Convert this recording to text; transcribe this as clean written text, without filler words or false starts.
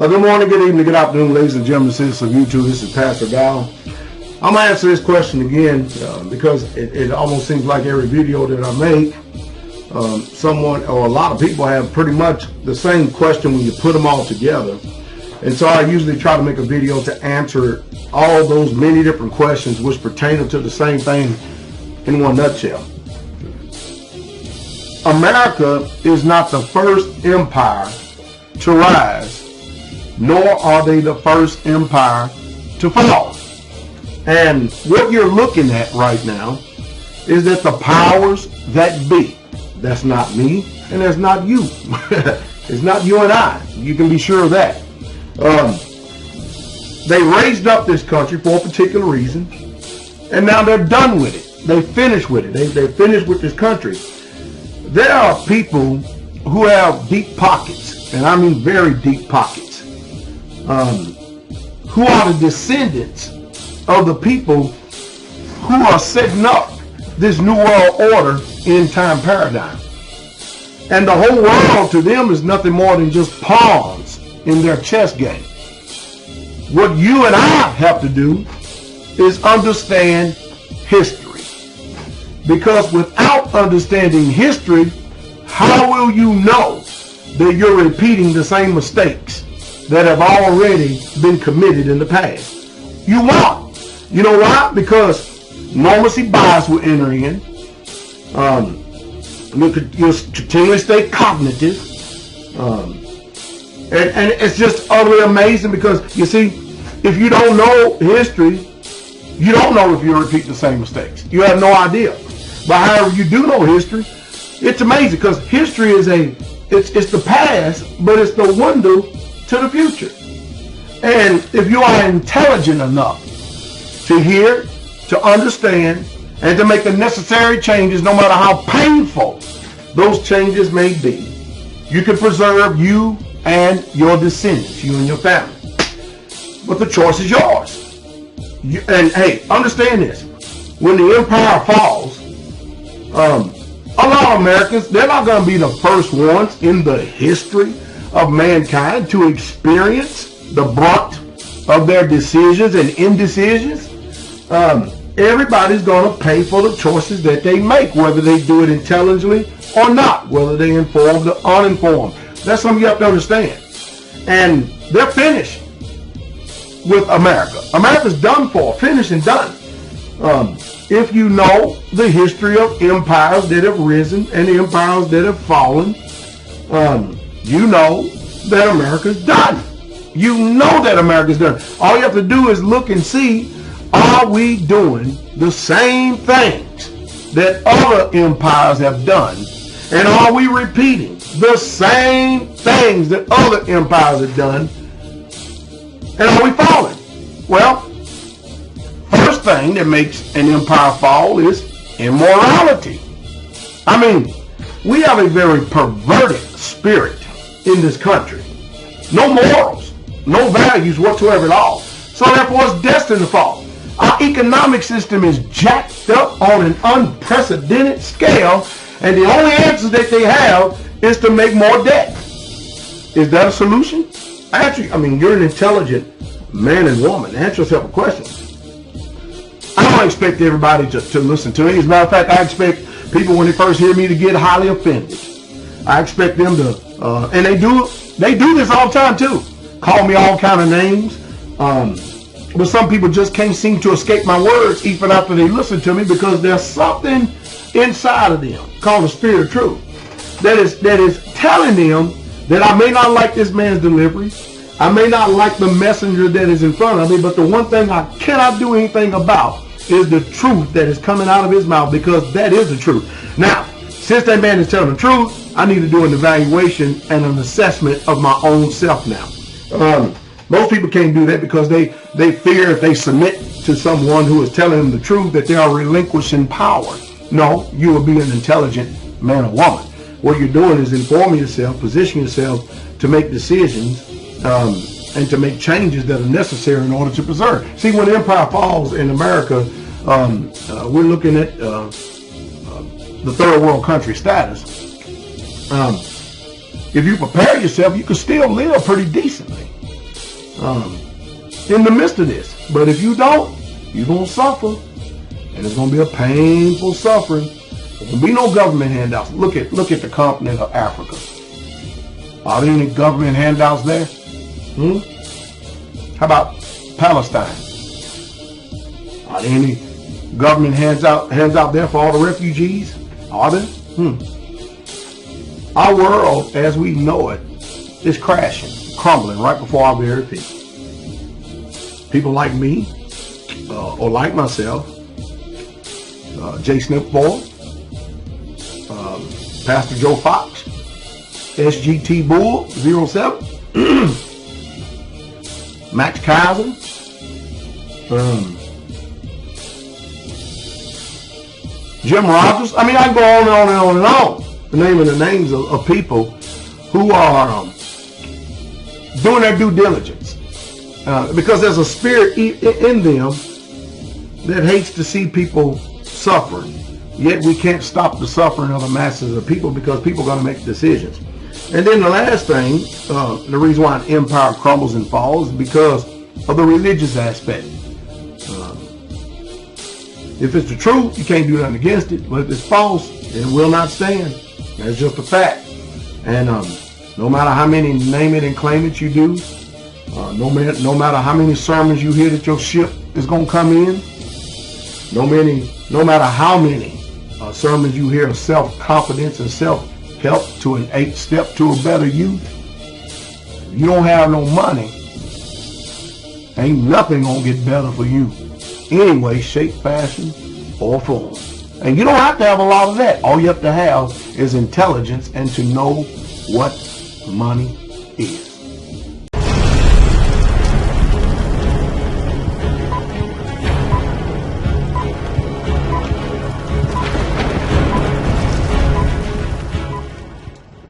Good morning, good evening, good afternoon, ladies and gentlemen, citizens of YouTube. This is Pastor Val. I'm going to answer this question again because it almost seems like every video that I make, someone or a lot of people have pretty much the same question when you put them all together. And so I usually try to make a video to answer all those many different questions which pertain to the same thing in one nutshell. America is not the first empire to rise, nor are they the first empire to fall. And what you're looking at right now is that the powers that be, that's not me and that's not you. It's not you and I. You can be sure of that. They raised up this country for a particular reason, and now they're done with it. They finished with it. They finished with this country. There are people who have deep pockets, and I mean very deep pockets, who are the descendants of the people who are setting up this new world order end time paradigm. And the whole world to them is nothing more than just pawns in their chess game. What you and I have to do is understand history. Because without understanding history, how will you know that you're repeating the same mistakes that have already been committed in the past? You won't. You know why? Because normalcy bias will enter in. You'll continually stay cognitive. And it's just utterly amazing because, you see, if you don't know history, you don't know if you repeat the same mistakes. You have no idea. But however you do know history, it's amazing because history is it's the past, but it's the window to the future. And if you are intelligent enough to hear, to understand, and to make the necessary changes, no matter how painful those changes may be, you can preserve you and your descendants, you and your family. But the choice is yours. And hey, understand this. When the empire falls, a lot of Americans, they're not going to be the first ones in the history of mankind to experience the brunt of their decisions and indecisions. Everybody's going to pay for the choices that they make, whether they do it intelligently or not, whether they're informed or uninformed. That's something you have to understand. And they're finished with America. America's done for, finished and done. If you know the history of empires that have risen and the empires that have fallen, you know that America's done. You know that America's done. All you have to do is look and see, are we doing the same things that other empires have done? And are we repeating the same things that other empires have done? And are we falling? Well, first thing that makes an empire fall is immorality. I mean, we have a very perverted spirit in this country. No morals, no values whatsoever at all. So therefore it's destined to fall. Our economic system is jacked up on an unprecedented scale, and the only answers that they have is to make more debt. Is that a solution? Actually, I mean, you're an intelligent man and woman. Answer yourself a question. I don't expect everybody to listen to me. As a matter of fact, I expect people when they first hear me to get highly offended. I expect them to, and they do this all the time too. Call me all kind of names. But some people just can't seem to escape my words even after they listen to me because there's something inside of them called the spirit of truth that is telling them that I may not like this man's delivery. I may not like the messenger that is in front of me, but the one thing I cannot do anything about is the truth that is coming out of his mouth, because that is the truth. Now, since that man is telling the truth, I need to do an evaluation and an assessment of my own self now. Most people can't do that because they fear if they submit to someone who is telling them the truth that they are relinquishing power. No, you will be an intelligent man or woman. What you're doing is informing yourself, positioning yourself to make decisions and to make changes that are necessary in order to preserve. See, when the empire falls in America, we're looking at the third world country status. If you prepare yourself, you can still live pretty decently. in the midst of this. But if you don't, you're going to suffer. And it's going to be a painful suffering. There will be no government handouts. Look at the continent of Africa. Are there any government handouts there? How about Palestine? Are there any government hands out there for all the refugees? Are there? Our world, as we know it, is crashing, crumbling right before our very feet. People like me, or like myself, J. Snip Ford, Pastor Joe Fox, SGT Bull 07, Max Kaiser, Jim Rogers. I mean, I can go on and on and on and on. Naming the names of people who are doing their due diligence. Because there's a spirit in them that hates to see people suffering. Yet we can't stop the suffering of the masses of people because people are going to make decisions. And then the last thing, the reason why an empire crumbles and falls is because of the religious aspect. If it's the truth, you can't do nothing against it. But if it's false, it will not stand. That's just a fact. And no matter how many name it and claim it you do, no matter how many sermons you hear that your ship is going to come in, no matter how many sermons you hear of self-confidence and self-help to an 8th step to a better you, if you don't have no money, ain't nothing going to get better for you. Anyway, shape, fashion, or form. And you don't have to have a lot of that. All you have to have is intelligence and to know what money is.